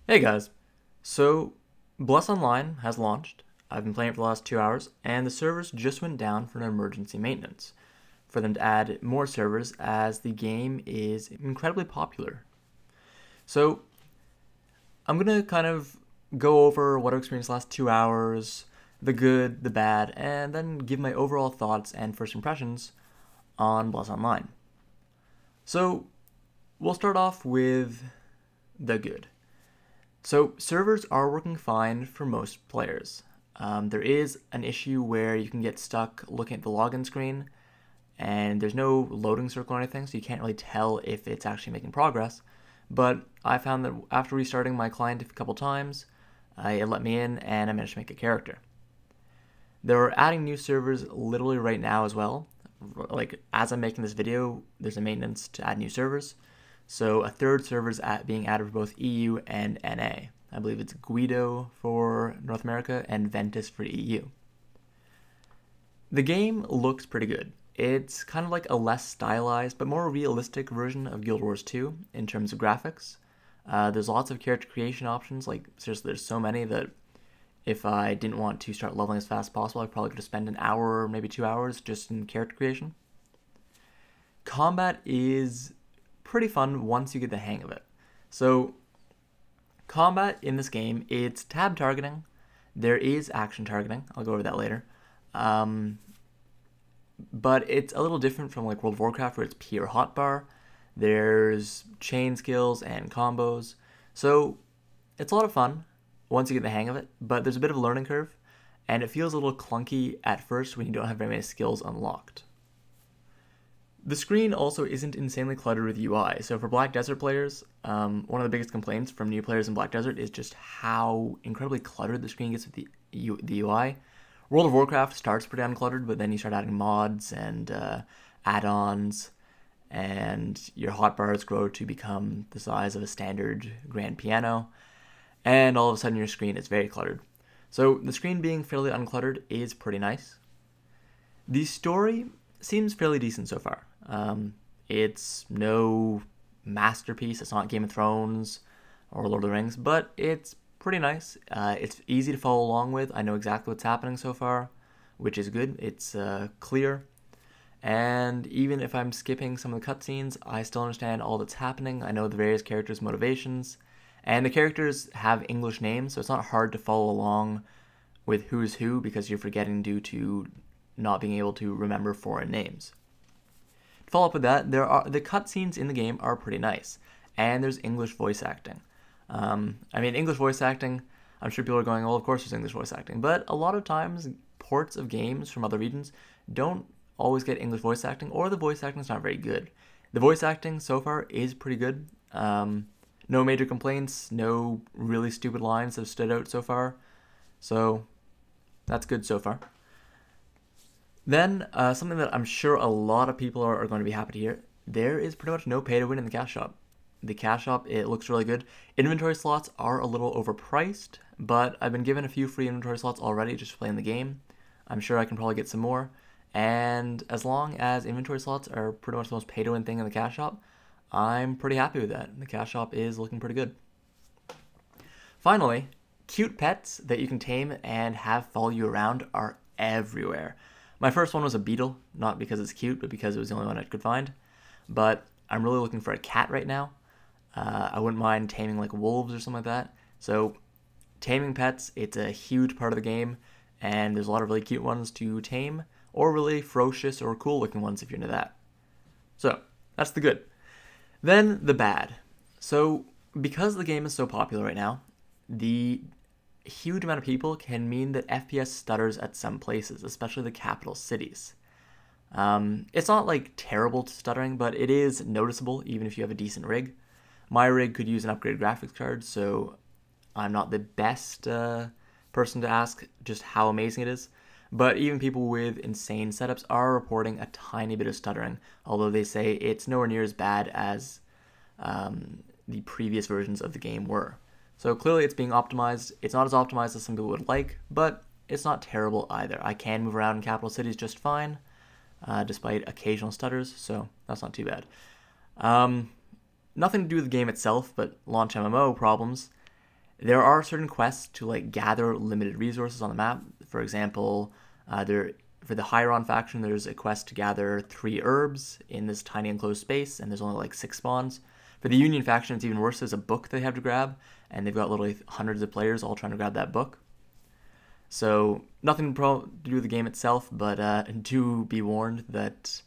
Hey guys, so Bless Online has launched. I've been playing it for the last 2 hours, and the servers just went down for an emergency maintenance for them to add more servers as the game is incredibly popular. So I'm gonna kind of go over what I've experienced the last 2 hours, the good, the bad, and then give my overall thoughts and first impressions on Bless Online. So we'll start off with the good. So servers are working fine for most players. There is an issue where you can get stuck looking at the login screen and there's no loading circle or anything, so you can't really tell if it's actually making progress. But I found that after restarting my client a couple times, it let me in and I managed to make a character. They're adding new servers literally right now as well. Like as I'm making this video, there's a maintenance to add new servers. So a third server is being added for both EU and NA. I believe it's Guido for North America and Ventus for EU. The game looks pretty good. It's kind of like a less stylized but more realistic version of Guild Wars 2 in terms of graphics. There's lots of character creation options, like seriously there's so many that if I didn't want to start leveling as fast as possible, I probably could have spent an hour or maybe 2 hours just in character creation. Combat is pretty fun once you get the hang of it. So, combat in this game, it's tab targeting. There is action targeting. I'll go over that later. But it's a little different from like World of Warcraft where it's pure hotbar. There's chain skills and combos. So, it's a lot of fun once you get the hang of it, but there's a bit of a learning curve, and it feels a little clunky at first when you don't have very many skills unlocked. The screen also isn't insanely cluttered with UI. So for Black Desert players, one of the biggest complaints from new players in Black Desert is just how incredibly cluttered the screen gets with the UI. World of Warcraft starts pretty uncluttered, but then you start adding mods and add-ons, and your hotbars grow to become the size of a standard grand piano, and all of a sudden your screen is very cluttered. So the screen being fairly uncluttered is pretty nice. The story seems fairly decent so far. It's no masterpiece. It's not Game of Thrones or Lord of the Rings, but it's pretty nice. It's easy to follow along with. I know exactly what's happening so far, which is good. It's clear. And even if I'm skipping some of the cutscenes, I still understand all that's happening. I know the various characters' motivations. And the characters have English names, so it's not hard to follow along with who's who because you're forgetting due to not being able to remember foreign names. To follow up with that, the cutscenes in the game are pretty nice, and there's English voice acting. English voice acting, I'm sure people are going, well, of course there's English voice acting, but a lot of times ports of games from other regions don't always get English voice acting, or the voice acting is not very good. The voice acting so far is pretty good. No major complaints, no really stupid lines have stood out so far, so that's good so far. Then, something that I'm sure a lot of people are going to be happy to hear, there is pretty much no pay to win in the cash shop. The cash shop, it looks really good. Inventory slots are a little overpriced, but I've been given a few free inventory slots already just playing the game. I'm sure I can probably get some more. And as long as inventory slots are pretty much the most pay to win thing in the cash shop, I'm pretty happy with that. The cash shop is looking pretty good. Finally, cute pets that you can tame and have follow you around are everywhere. My first one was a beetle, not because it's cute, but because it was the only one I could find. But I'm really looking for a cat right now. I wouldn't mind taming like wolves or something like that. So taming pets, it's a huge part of the game, and there's a lot of really cute ones to tame, or really ferocious or cool looking ones if you're into that. So that's the good. Then the bad. So because the game is so popular right now, the huge amount of people can mean that FPS stutters at some places, especially the capital cities. It's not like terrible stuttering, but it is noticeable even if you have a decent rig. My rig could use an upgraded graphics card, so I'm not the best person to ask just how amazing it is. But even people with insane setups are reporting a tiny bit of stuttering, although they say it's nowhere near as bad as the previous versions of the game were. So clearly it's being optimized. It's not as optimized as some people would like, but it's not terrible either. I can move around in capital cities just fine, despite occasional stutters, so that's not too bad. Nothing to do with the game itself, but launch MMO problems. There are certain quests to like gather limited resources on the map. For example, for the Hieron faction, there's a quest to gather 3 herbs in this tiny enclosed space, and there's only like 6 spawns. For the Union faction, it's even worse. There's a book they have to grab, and they've got literally hundreds of players all trying to grab that book. So nothing to do with the game itself, but do be warned that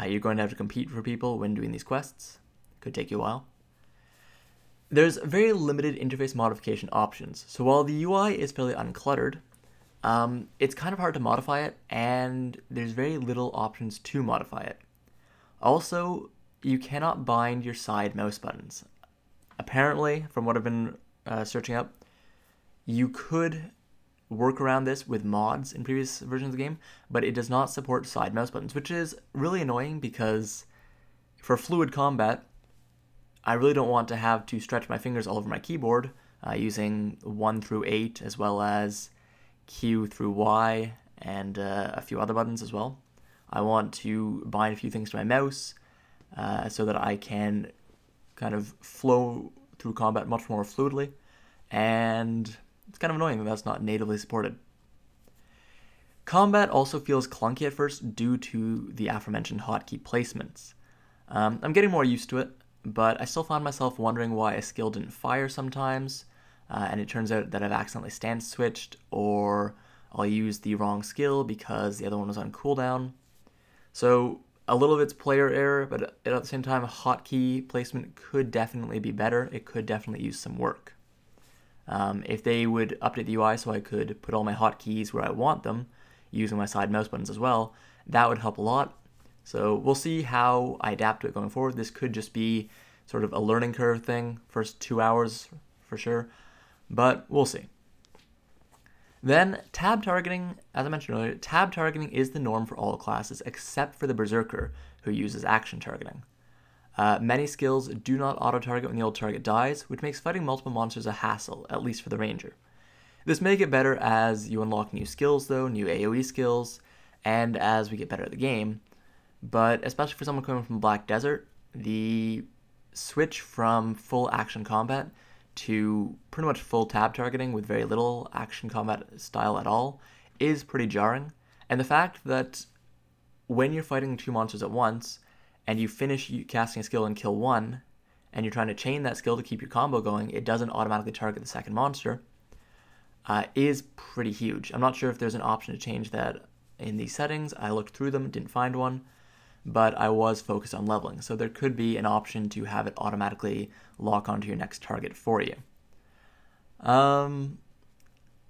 you're going to have to compete for people when doing these quests. Could take you a while. There's very limited interface modification options. So while the UI is fairly uncluttered, it's kind of hard to modify it, and there's very little options to modify it. Also, you cannot bind your side mouse buttons. Apparently, from what I've been searching up, you could work around this with mods in previous versions of the game, but it does not support side mouse buttons, which is really annoying because for fluid combat, I really don't want to have to stretch my fingers all over my keyboard using 1 through 8 as well as Q through Y and a few other buttons as well. I want to bind a few things to my mouse so that I can kind of flow through combat much more fluidly, and it's kind of annoying that that's not natively supported. Combat also feels clunky at first due to the aforementioned hotkey placements. I'm getting more used to it, but I still find myself wondering why a skill didn't fire sometimes, and it turns out that I've accidentally stance switched, or I'll use the wrong skill because the other one was on cooldown. So a little of it's player error, but at the same time, hotkey placement could definitely be better. It could definitely use some work. If they would update the UI so I could put all my hotkeys where I want them, using my side mouse buttons as well, that would help a lot. So we'll see how I adapt to it going forward. This could just be sort of a learning curve thing, first 2 hours for sure, but we'll see. Then tab targeting, as I mentioned earlier, tab targeting is the norm for all classes except for the Berserker, who uses action targeting. Many skills do not auto-target when the old target dies, which makes fighting multiple monsters a hassle, at least for the Ranger. This may get better as you unlock new skills though, new AoE skills, and as we get better at the game, but especially for someone coming from Black Desert, the switch from full action combat to pretty much full tab targeting with very little action combat style at all is pretty jarring. And the fact that when you're fighting 2 monsters at once and you finish casting a skill and kill one, and you're trying to chain that skill to keep your combo going, it doesn't automatically target the second monster, is pretty huge. I'm not sure if there's an option to change that in these settings. I looked through them, didn't find one, but I was focused on leveling, so there could be an option to have it automatically lock onto your next target for you.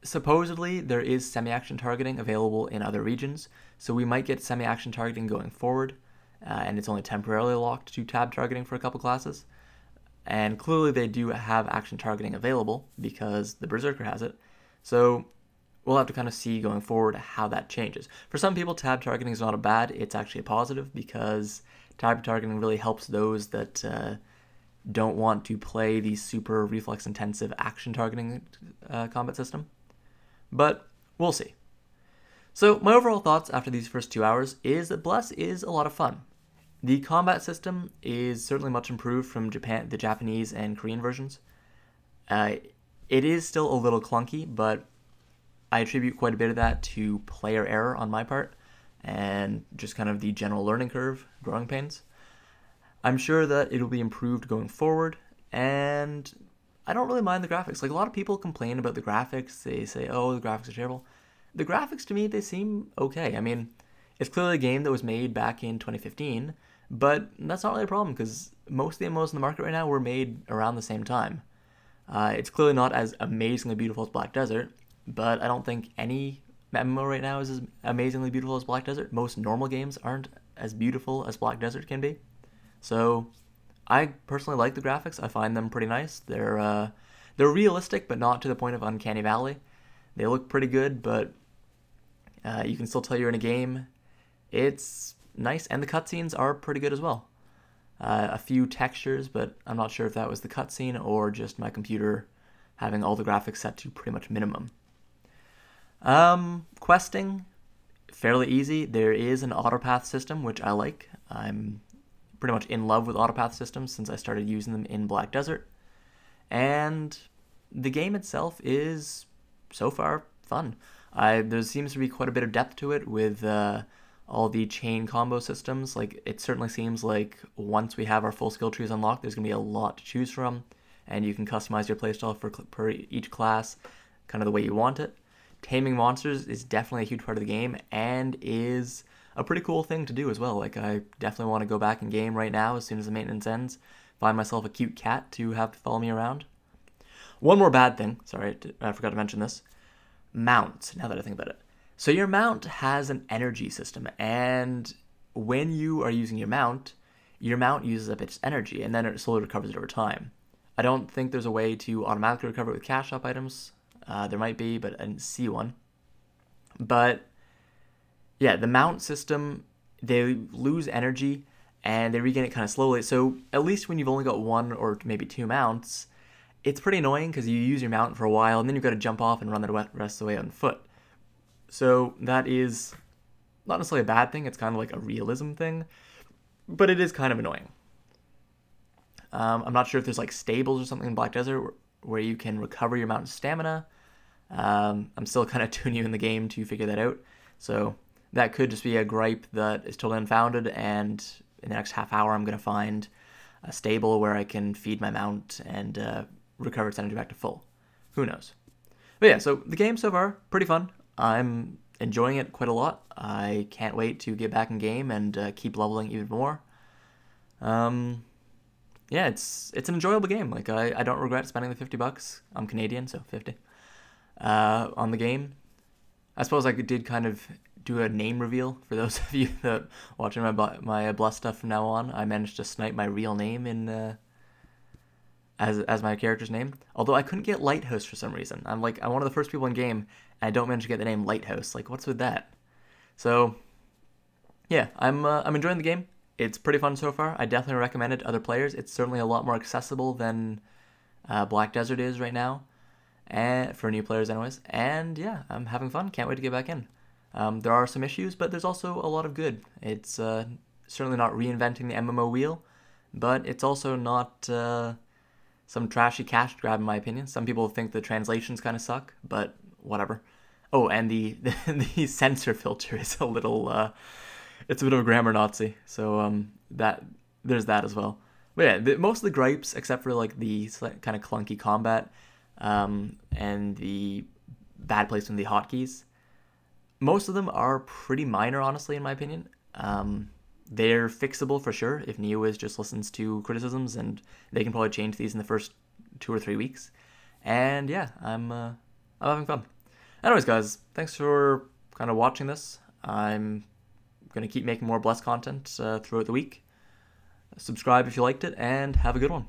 Supposedly, there is semi-action targeting available in other regions, so we might get semi-action targeting going forward, and it's only temporarily locked to tab targeting for a couple classes. And clearly they do have action targeting available because the Berserker has it, so we'll have to kind of see going forward how that changes. For some people, tab targeting is not a bad, it's actually a positive, because tab targeting really helps those that don't want to play the super reflex-intensive action targeting combat system. But we'll see. So my overall thoughts after these first 2 hours is that Bless is a lot of fun. The combat system is certainly much improved from the Japanese and Korean versions. It is still a little clunky, but I attribute quite a bit of that to player error on my part and just kind of the general learning curve, growing pains. I'm sure that it'll be improved going forward, and I don't really mind the graphics. Like, a lot of people complain about the graphics. They say, oh, the graphics are terrible. The graphics, to me, they seem okay. I mean, it's clearly a game that was made back in 2015, but that's not really a problem because most of the MMOs in the market right now were made around the same time. It's clearly not as amazingly beautiful as Black Desert, but I don't think any MMO right now is as amazingly beautiful as Black Desert. Most normal games aren't as beautiful as Black Desert can be. So I personally like the graphics. I find them pretty nice. They're realistic, but not to the point of Uncanny Valley. They look pretty good, but you can still tell you're in a game. It's nice, and the cutscenes are pretty good as well. A few textures, but I'm not sure if that was the cutscene or just my computer having all the graphics set to pretty much minimum. Questing, fairly easy. There is an autopath system, which I like. I'm pretty much in love with autopath systems since I started using them in Black Desert. And the game itself is so far fun. There seems to be quite a bit of depth to it with all the chain combo systems. Like, it certainly seems like once we have our full skill trees unlocked, there's gonna be a lot to choose from, and you can customize your playstyle per each class, kind of the way you want it. Taming monsters is definitely a huge part of the game and is a pretty cool thing to do as well. Like, I definitely want to go back in game right now as soon as the maintenance ends, find myself a cute cat to have to follow me around. One more bad thing, sorry, I forgot to mention this. Mounts, now that I think about it. So your mount has an energy system, and when you are using your mount uses up its energy, and then it slowly recovers it over time. I don't think there's a way to automatically recover it with cash shop items. There might be, but I didn't see one. But yeah, the mount system, they lose energy and they regain it kind of slowly. So at least when you've only got one or maybe two mounts, it's pretty annoying because you use your mount for a while and then you've got to jump off and run the rest of the way on foot. So that is not necessarily a bad thing. It's kind of like a realism thing, but it is kind of annoying. I'm not sure if there's like stables or something in Black Desert where you can recover your mount's stamina. I'm still kind of tuning you in the game to figure that out. So that could just be a gripe that is totally unfounded, and in the next half hour I'm going to find a stable where I can feed my mount and recover its energy back to full. Who knows? But yeah, so the game so far, pretty fun. I'm enjoying it quite a lot. I can't wait to get back in game and keep leveling even more. Yeah, it's an enjoyable game. Like, I don't regret spending the $50. I'm Canadian, so 50 on the game. I suppose I did kind of do a name reveal for those of you that watching my Bless stuff from now on. I managed to snipe my real name in as my character's name. Although I couldn't get Lighthouse for some reason. I'm one of the first people in game, and I don't manage to get the name Lighthouse. Like, what's with that? So yeah, I'm enjoying the game. It's pretty fun so far. I definitely recommend it to other players. It's certainly a lot more accessible than Black Desert is right now, and for new players anyways. And yeah, I'm having fun. Can't wait to get back in. There are some issues, but there's also a lot of good. It's certainly not reinventing the MMO wheel, but it's also not some trashy cash grab in my opinion. Some people think the translations kind of suck, but whatever. Oh, and the the censor filter is a little it's a bit of a grammar Nazi, so that there's that as well. But yeah, most of the gripes, except for like the kind of clunky combat and the bad placement of the hotkeys, most of them are pretty minor, honestly, in my opinion. They're fixable for sure if NeoWiz just listens to criticisms, and they can probably change these in the first 2 or 3 weeks. And yeah, I'm having fun. Anyways, guys, thanks for kind of watching this. I'm going to keep making more Bless content throughout the week. Subscribe if you liked it, and have a good one.